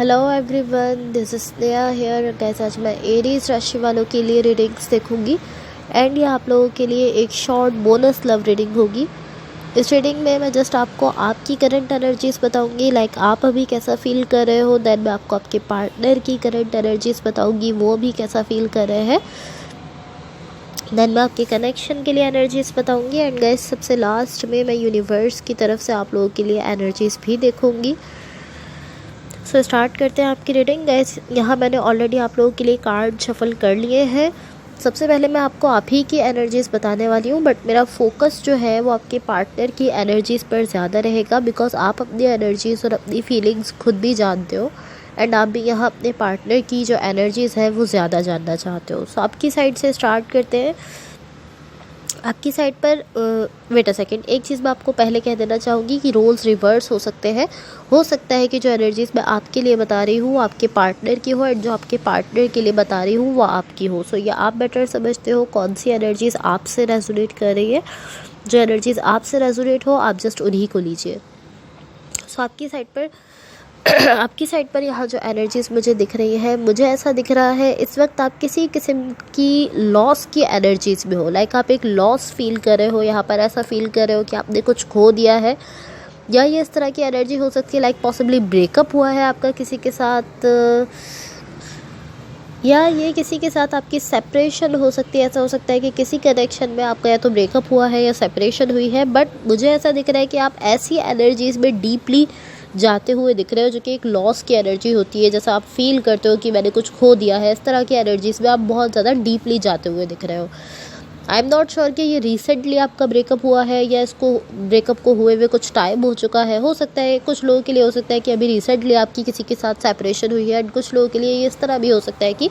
Hello everyone, this is Sneha here. Guys आज मैं Aries राशि वालों के लिए रीडिंग्स देखूंगी एंड ये आप लोगों के लिए एक शॉर्ट बोनस लव रीडिंग होगी। इस रीडिंग में मैं जस्ट आपको आपकी करंट एनर्जीज बताऊंगी, लाइक आप अभी कैसा फील कर रहे हो। देन मैं आपको आपके पार्टनर की करंट एनर्जीज बताऊंगी, वो भी कैसा फील कर रहे हैं। देन मैं आपके कनेक्शन के लिए एनर्जीज बताऊंगी एंड गैस सबसे लास्ट में मैं यूनिवर्स की तरफ से आप लोगों के लिए एनर्जीज भी देखूंगी। सो स्टार्ट करते हैं आपकी रीडिंग। गैस यहाँ मैंने ऑलरेडी आप लोगों के लिए कार्ड शफल कर लिए हैं। सबसे पहले मैं आपको आप ही की एनर्जीज़ बताने वाली हूँ, बट मेरा फोकस जो है वो आपके पार्टनर की एनर्जीज़ पर ज़्यादा रहेगा, बिकॉज आप अपनी एनर्जीज़ और अपनी फीलिंग्स खुद भी जानते हो एंड आप भी यहाँ अपने पार्टनर की जो एनर्जीज़ है वो ज़्यादा जानना चाहते हो। सो आपकी साइड से स्टार्ट करते हैं। आपकी साइड पर वेट अ सेकेंड, एक चीज़ मैं आपको पहले कह देना चाहूँगी कि रोल्स रिवर्स हो सकते हैं। हो सकता है कि जो एनर्जीज़ मैं आपके लिए बता रही हूँ आपके पार्टनर की हो एंड जो आपके पार्टनर के लिए बता रही हूँ वो आपकी हो। सो ये आप बेटर समझते हो कौन सी एनर्जीज़ आपसे रेजोनेट कर रही है। जो एनर्जीज़ आपसे रेजोनेट हो आप जस्ट उन्हीं को लीजिए। सो आपकी साइड पर आपकी साइड पर यहाँ जो एनर्जीज़ मुझे दिख रही है, मुझे ऐसा दिख रहा है इस वक्त आप किसी किस्म की लॉस की एनर्जीज़ में हो। लाइक आप एक लॉस फील कर रहे हो, यहाँ पर ऐसा फील कर रहे हो कि आपने कुछ खो दिया है, या ये इस तरह की एनर्जी हो सकती है लाइक पॉसिबली ब्रेकअप हुआ है आपका किसी के साथ, या ये किसी के साथ आपकी सेपरेशन हो सकती है। ऐसा हो सकता है कि किसी कनेक्शन में आपका या तो ब्रेकअप हुआ है या सेपरेशन हुई है, बट मुझे ऐसा दिख रहा है कि आप ऐसी एनर्जीज़ में डीपली जाते हुए दिख रहे हो जो कि एक लॉस की एनर्जी होती है। जैसा आप फील करते हो कि मैंने कुछ खो दिया है, इस तरह की एनर्जीज़ में आप बहुत ज़्यादा डीपली जाते हुए दिख रहे हो। आई एम नॉट श्योर कि ये रिसेंटली आपका ब्रेकअप हुआ है या इसको ब्रेकअप को हुए हुए कुछ टाइम हो चुका है। हो सकता है कुछ लोगों के लिए हो सकता है कि अभी रिसेंटली आपकी किसी के साथ सेपरेशन हुई है एंड कुछ लोगों के लिए ये इस तरह भी हो सकता है कि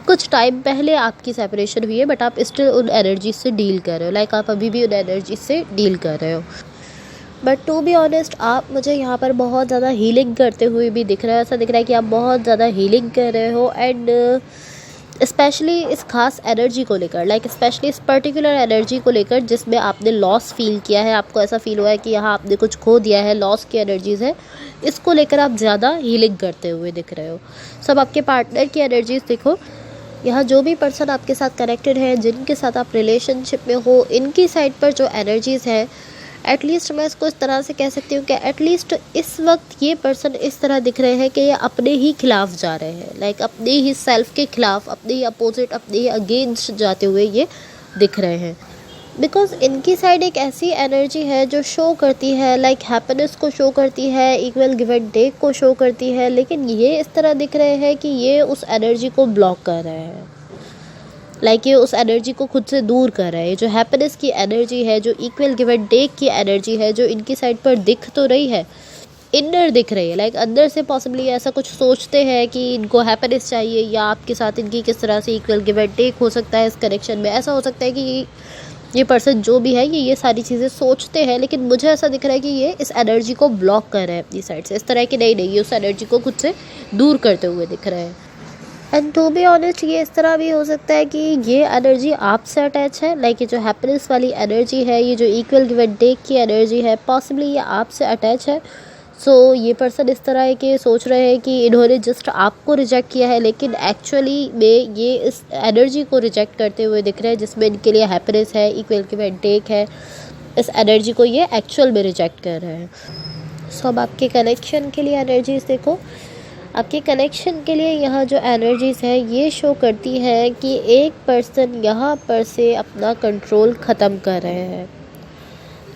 कुछ टाइम पहले आपकी सेपरेशन हुई है बट आप स्टिल उन एनर्जीज से डील कर रहे हो। लाइक आप अभी भी उन एनर्जीज से डील कर रहे हो। बट टू बी ऑनेस्ट आप मुझे यहाँ पर बहुत ज़्यादा हीलिंग करते हुए भी दिख रहे हो। ऐसा दिख रहा है कि आप बहुत ज़्यादा हीलिंग कर रहे हो एंड स्पेशली इस खास एनर्जी को लेकर, लाइक स्पेशली इस पर्टिकुलर एनर्जी को लेकर जिसमें आपने लॉस फील किया है, आपको ऐसा फील हुआ है कि यहाँ आपने कुछ खो दिया है, लॉस की एनर्जीज़ है, इसको लेकर आप ज़्यादा हीलिंग करते हुए दिख रहे हो। सब आपके पार्टनर की एनर्जीज़ देखो। यहाँ जो भी पर्सन आपके साथ कनेक्टेड है, जिनके साथ आप रिलेशनशिप में हो, इनकी साइड पर जो एनर्जीज़ है, एटलीस्ट मैं इसको इस तरह से कह सकती हूँ कि एटलीस्ट इस वक्त ये पर्सन इस तरह दिख रहे हैं कि ये अपने ही खिलाफ जा रहे हैं। लाइक अपने ही सेल्फ के खिलाफ, अपने ही अपोजिट, अपने ही अगेंस्ट जाते हुए ये दिख रहे हैं। बिकॉज इनकी साइड एक ऐसी एनर्जी है जो शो करती है, लाइक हैप्पीनेस को शो करती है, इक्वल गिव एंड टेक को शो करती है, लेकिन ये इस तरह दिख रहे हैं कि ये उस एनर्जी को ब्लॉक कर रहे हैं। लाइक ये उस एनर्जी को खुद से दूर कर रहा है। जो हैप्पीनेस की एनर्जी है, जो इक्वल गिव एंड टेक की एनर्जी है, जो इनकी साइड पर दिख तो रही है, इनर दिख रही है, लाइक अंदर से पॉसिबली ऐसा कुछ सोचते हैं कि इनको हैप्पीनेस चाहिए या आपके साथ इनकी किस तरह से इक्वल गिव एंड टेक हो सकता है इस कनेक्शन में। ऐसा हो सकता है कि ये पर्सन जो भी है ये सारी चीज़ें सोचते हैं, लेकिन मुझे ऐसा दिख रहा है कि ये इस एनर्जी को ब्लॉक कर रहे हैं अपनी साइड से। इस तरह की नहीं ये उस एनर्जी को खुद से दूर करते हुए दिख रहे हैं। एंड टू बी ऑनेस्ट ये इस तरह भी हो सकता है कि ये एनर्जी आपसे अटैच है। लाइक ये जो हैप्पीनेस वाली एनर्जी है, ये जो इक्वल गिव एंड टेक की एनर्जी है, पॉसिबली ये आपसे अटैच है। सो ये पर्सन इस तरह है कि सोच रहे हैं कि इन्होंने जस्ट आपको रिजेक्ट किया है, लेकिन एक्चुअली में ये इस एनर्जी को रिजेक्ट करते हुए दिख रहे हैं जिसमें इनके लिए हैप्पीनेस है, इक्वल गिव एंड टेक है। इस एनर्जी को ये एक्चुअल में रिजेक्ट कर रहे हैं। सो अब आपके कनेक्शन के लिए एनर्जीज देखो। आपके कनेक्शन के लिए यहाँ जो एनर्जीज़ है ये शो करती है कि एक पर्सन यहाँ पर से अपना कंट्रोल ख़त्म कर रहे हैं।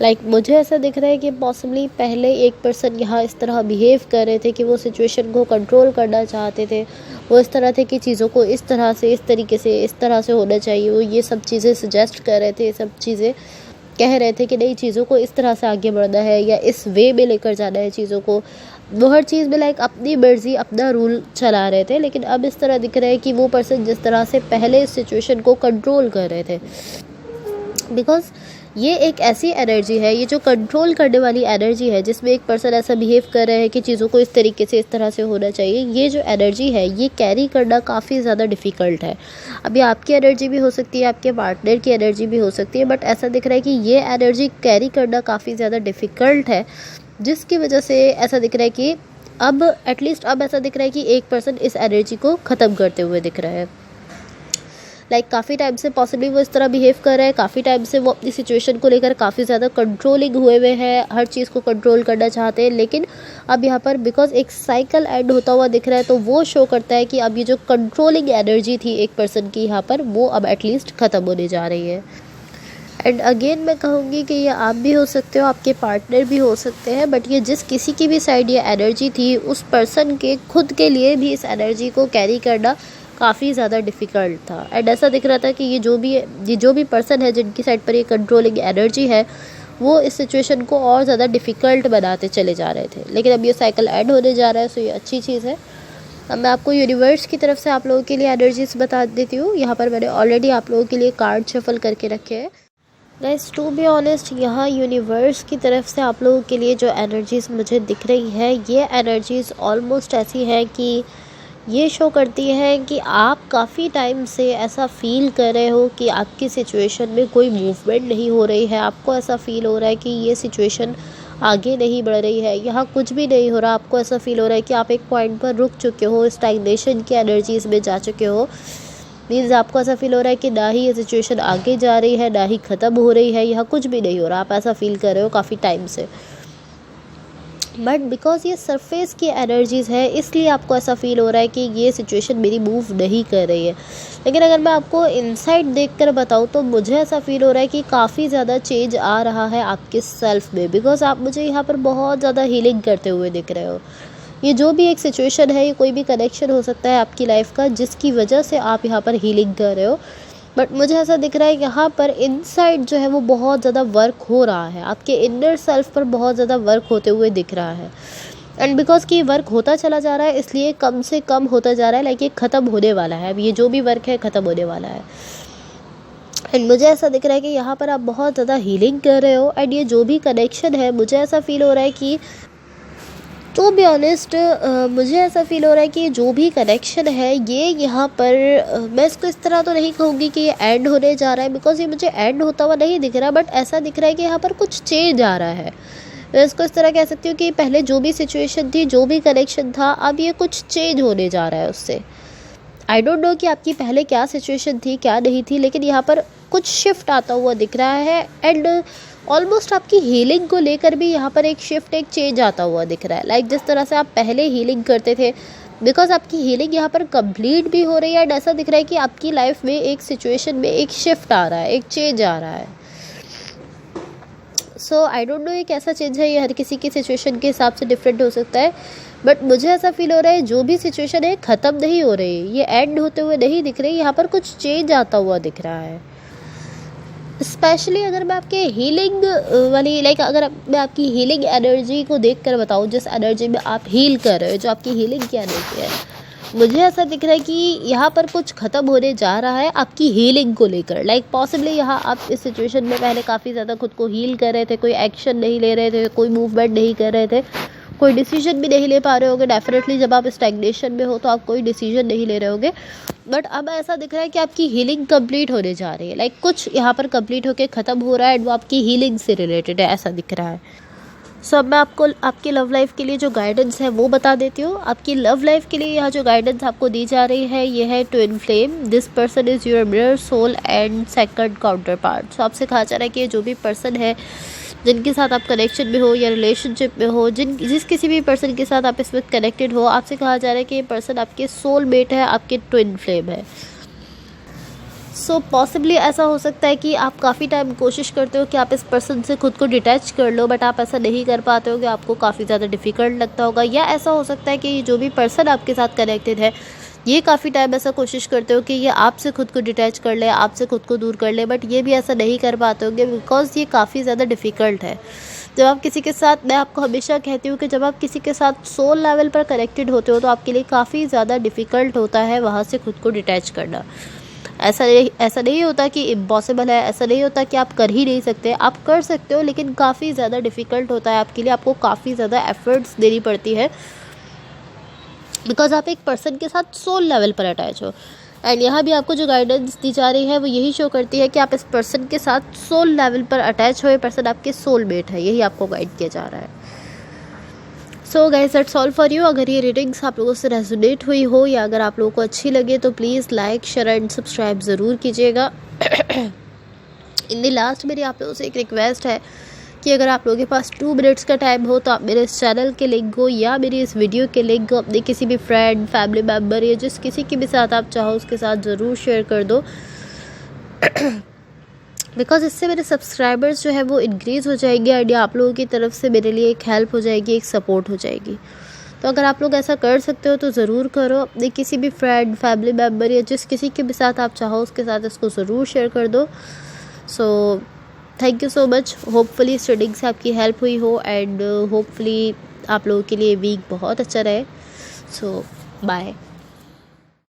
लाइक मुझे ऐसा दिख रहा है कि पॉसिबली पहले एक पर्सन यहाँ इस तरह बिहेव कर रहे थे कि वो सिचुएशन को कंट्रोल करना चाहते थे। वो इस तरह थे कि चीज़ों को इस तरह से, इस तरीके से, इस तरह से होना चाहिए। वो ये सब चीज़ें सजेस्ट कर रहे थे, ये सब चीज़ें कह रहे थे कि नहीं चीज़ों को इस तरह से आगे बढ़ना है या इस वे में लेकर जाना है चीज़ों को। वो हर चीज़ में लाइक अपनी मर्जी, अपना रूल चला रहे थे, लेकिन अब इस तरह दिख रहा है कि वो पर्सन जिस तरह से पहले इस सिचुएशन को कंट्रोल कर रहे थे, बिकॉज ये एक ऐसी एनर्जी है, ये जो कंट्रोल करने वाली एनर्जी है जिसमें एक पर्सन ऐसा बिहेव कर रहे हैं कि चीज़ों को इस तरीके से, इस तरह से होना चाहिए। ये जो एनर्जी है ये कैरी करना काफ़ी ज़्यादा डिफ़िकल्ट है। अभी आपकी एनर्जी भी हो सकती है, आपके पार्टनर की एनर्जी भी हो सकती है, बट ऐसा दिख रहा है कि ये एनर्जी कैरी करना काफ़ी ज़्यादा डिफ़िकल्ट है, जिसकी वजह से ऐसा दिख रहा है कि अब एटलीस्ट अब ऐसा दिख रहा है कि एक पर्सन इस एनर्जी को ख़त्म करते हुए दिख रहा है। काफ़ी टाइम से पॉसिबली वो इस तरह बिहेव कर रहा है, काफ़ी टाइम से वो अपनी सिचुएशन को लेकर काफ़ी ज़्यादा कंट्रोलिंग हुए हुए हैं, हर चीज़ को कंट्रोल करना चाहते हैं। लेकिन अब यहाँ पर बिकॉज एक साइकिल एंड होता हुआ दिख रहा है, तो वो शो करता है कि अब ये जो कंट्रोलिंग एनर्जी थी एक पर्सन की यहाँ पर, वो अब एटलीस्ट ख़त्म होने जा रही है। एंड अगेन मैं कहूँगी कि ये आप भी हो सकते हो, आपके पार्टनर भी हो सकते हैं, बट ये जिस किसी की भी साइड ये एनर्जी थी, उस पर्सन के खुद के लिए भी इस एनर्जी को कैरी करना काफ़ी ज़्यादा डिफ़िकल्ट था। एंड ऐसा दिख रहा था कि ये जो भी पर्सन है जिनकी साइड पर ये कंट्रोलिंग एनर्जी है, वो इस सिचुएशन को और ज़्यादा डिफ़िकल्ट बनाते चले जा रहे थे। लेकिन अब ये साइकिल एंड होने जा रहा है, सो ये अच्छी चीज़ है। अब मैं आपको यूनिवर्स की तरफ से आप लोगों के लिए एनर्जीज बता देती हूँ। यहाँ पर मैंने ऑलरेडी आप लोगों के लिए कार्ड शफल करके रखे हैं। गाइस, टू बी ऑनेस्ट, यहाँ यूनिवर्स की तरफ से आप लोगों के लिए जो एनर्जीज़ मुझे दिख रही है, ये एनर्जीज़ ऑलमोस्ट ऐसी हैं कि ये शो करती है कि आप काफ़ी टाइम से ऐसा फ़ील कर रहे हो कि आपकी सिचुएशन में कोई मूवमेंट नहीं हो रही है। आपको ऐसा फ़ील हो रहा है कि ये सिचुएशन आगे नहीं बढ़ रही है, यहाँ कुछ भी नहीं हो रहा। आपको ऐसा फ़ील हो रहा है कि आप एक पॉइंट पर रुक चुके हो, स्टैग्नेशन की एनर्जीज़ में जा चुके हो। मीन्स आपको ऐसा फील हो रहा है कि ना ही ये सिचुएशन आगे जा रही है, ना ही ख़त्म हो रही है, यहाँ कुछ भी नहीं हो रहा। आप ऐसा फील कर रहे हो काफ़ी टाइम से, बट बिकॉज ये सरफेस की एनर्जीज़ है, इसलिए आपको ऐसा फील हो रहा है कि ये सिचुएशन मेरी मूव नहीं कर रही है। लेकिन अगर मैं आपको इनसाइड देखकर बताऊँ तो मुझे ऐसा फील हो रहा है कि काफ़ी ज़्यादा चेंज आ रहा है आपके सेल्फ में, बिकॉज आप मुझे यहाँ पर बहुत ज़्यादा हीलिंग करते हुए दिख रहे हो। ये जो भी एक सिचुएशन है, ये कोई भी कनेक्शन हो सकता है आपकी लाइफ का, जिसकी वजह से आप यहाँ पर हीलिंग कर रहे हो। बट मुझे ऐसा दिख रहा है यहाँ पर इनसाइड जो है वो बहुत ज़्यादा वर्क हो रहा है, आपके इनर सेल्फ पर बहुत ज़्यादा वर्क होते हुए दिख रहा है। एंड बिकॉज कि ये वर्क होता चला जा रहा है, इसलिए कम से कम होता जा रहा है। ये ख़त्म होने वाला है। अब ये जो भी वर्क है ख़त्म होने वाला है। एंड मुझे ऐसा दिख रहा है कि यहाँ पर आप बहुत ज़्यादा हीलिंग कर रहे हो। एंड ये जो भी कनेक्शन है, मुझे ऐसा फील हो रहा है कि टू बी ऑनेस्ट मुझे ऐसा फील हो रहा है कि जो भी कनेक्शन है, ये यहाँ पर मैं इसको इस तरह तो नहीं कहूँगी कि ये एंड होने जा रहा है, बिकॉज ये मुझे एंड होता हुआ नहीं दिख रहा, बट ऐसा दिख रहा है कि यहाँ पर कुछ चेंज आ रहा है। मैं इसको इस तरह कह सकती हूँ कि पहले जो भी सिचुएशन थी, जो भी कनेक्शन था, अब ये कुछ चेंज होने जा रहा है उससे। आई डोंट नो कि आपकी पहले क्या सिचुएशन थी, क्या नहीं थी, लेकिन यहाँ पर कुछ शिफ्ट आता हुआ दिख रहा है। एंड ऑलमोस्ट आपकी हीलिंग को लेकर भी यहाँ पर एक शिफ्ट, एक चेंज आता हुआ दिख रहा है। जिस तरह से आप पहले हीलिंग करते थे, बिकॉज आपकी हीलिंग यहाँ पर कंप्लीट भी हो रही है। एंड ऐसा दिख रहा है कि आपकी लाइफ में एक सिचुएशन में एक शिफ्ट आ रहा है, एक चेंज आ रहा है। सो आई डोंट नो ये कैसा चेंज है, ये हर किसी की सिचुएशन के हिसाब से डिफरेंट हो सकता है। बट मुझे ऐसा फील हो रहा है जो भी सिचुएशन है ख़त्म नहीं हो रही, ये एंड होते हुए नहीं दिख रही, यहाँ पर कुछ चेंज आता हुआ दिख रहा है। स्पेशली अगर मैं आपके हीलिंग वाली अगर मैं आपकी हीलिंग एनर्जी को देख कर बताऊँ, जिस एनर्जी में आप हील कर रहे हो, जो आपकी हीलिंग की एनर्जी है, मुझे ऐसा दिख रहा है कि यहाँ पर कुछ ख़त्म होने जा रहा है आपकी हीलिंग को लेकर। पॉसिबली यहाँ आप इस सिचुएशन में पहले काफ़ी ज़्यादा खुद को हील कर रहे थे, कोई एक्शन नहीं ले रहे थे, कोई मूवमेंट नहीं कर रहे थे, कोई डिसीजन भी नहीं ले पा रहे होगे। डेफिनेटली जब आप स्टैग्नेशन में हो तो आप कोई डिसीजन नहीं ले रहे होगे। बट अब ऐसा दिख रहा है कि आपकी हीलिंग कंप्लीट होने जा रही है। कुछ यहाँ पर कंप्लीट होकर ख़त्म हो रहा है, एंड वो आपकी हीलिंग से रिलेटेड है, ऐसा दिख रहा है। सो अब मैं आपको आपकी लव लाइफ के लिए जो गाइडेंस है वो बता देती हूँ। आपकी लव लाइफ के लिए यहाँ जो गाइडेंस आपको दी जा रही है, ये है twin flame. This person is your mirror soul and second counter part. So आपसे कहा जा रहा है कि जो भी पर्सन है जिनके साथ आप कनेक्शन में हो या रिलेशनशिप में हो, जिस किसी भी पर्सन के साथ आप इसमें कनेक्टेड हो, आपसे कहा जा रहा है कि ये पर्सन आपके सोल मेट है, आपके ट्विन फ्लेम है। सो पॉसिबली ऐसा हो सकता है कि आप काफ़ी टाइम कोशिश करते हो कि आप इस पर्सन से खुद को डिटैच कर लो, बट आप ऐसा नहीं कर पाते हो, कि आपको काफ़ी ज़्यादा डिफ़िकल्ट लगता होगा। या ऐसा हो सकता है कि जो भी पर्सन आपके साथ कनेक्टेड है, ये काफ़ी टाइम ऐसा कोशिश करते हो कि ये आपसे खुद को डिटैच कर ले, आपसे खुद को दूर कर ले, बट ये भी ऐसा नहीं कर पाते होंगे, बिकॉज ये काफ़ी ज़्यादा डिफ़िकल्ट है। जब आप किसी के साथ, मैं आपको हमेशा कहती हूँ कि जब आप किसी के साथ सोल लेवल पर कनेक्टेड होते हो, तो आपके लिए काफ़ी ज़्यादा डिफ़िकल्ट होता है वहाँ से खुद को डिटैच करना। ऐसा नहीं होता कि इम्पॉसिबल है, ऐसा नहीं होता कि आप कर ही नहीं सकते, आप कर सकते हो, लेकिन काफ़ी ज़्यादा डिफ़िकल्ट होता है आपके लिए। आपको काफ़ी ज़्यादा एफर्ट्स देनी पड़ती है, बिकॉज आप एक पर्सन के साथ सोल लेवल पर अटैच हो। एंड यहाँ भी आपको जो गाइडेंस दी जा रही है वो यही शो करती है कि आप इस पर्सन के साथ सोल लेवल पर अटैच हो, ये पर्सन आपके सोल मेट है, यही आपको गाइड किया जा रहा है। So guys that's all for you. अगर ये रीडिंग्स आप लोगों से रेजोनेट हुई हो या अगर आप लोगों को अच्छी लगे तो please like share and subscribe ज़रूर कीजिएगा। इन द लास्ट मेरी आप लोगों से एक रिक्वेस्ट है कि अगर आप लोगों के पास 2 मिनट्स का टाइम हो तो आप मेरे इस चैनल के लिंक को या मेरी इस वीडियो के लिंक को अपने किसी भी फ्रेंड, फैमिली मेम्बर या जिस किसी के भी साथ आप चाहो उसके साथ ज़रूर शेयर कर दो, बिकॉज इससे मेरे सब्सक्राइबर्स जो है वो इंक्रीज़ हो जाएंगे एंड आप लोगों की तरफ से मेरे लिए एक हेल्प हो जाएगी, एक सपोर्ट हो जाएगी। तो अगर आप लोग ऐसा कर सकते हो तो ज़रूर करो। अपने किसी भी फ्रेंड, फैमिली मेम्बर या जिस किसी के भी साथ आप चाहो उसके साथ इसको ज़रूर शेयर कर दो। So thank you so much. Hopefully इस रीडिंग से आपकी हेल्प हुई हो एंड होपफुली आप लोगों के लिए वीक बहुत अच्छा रहे। सो बाय।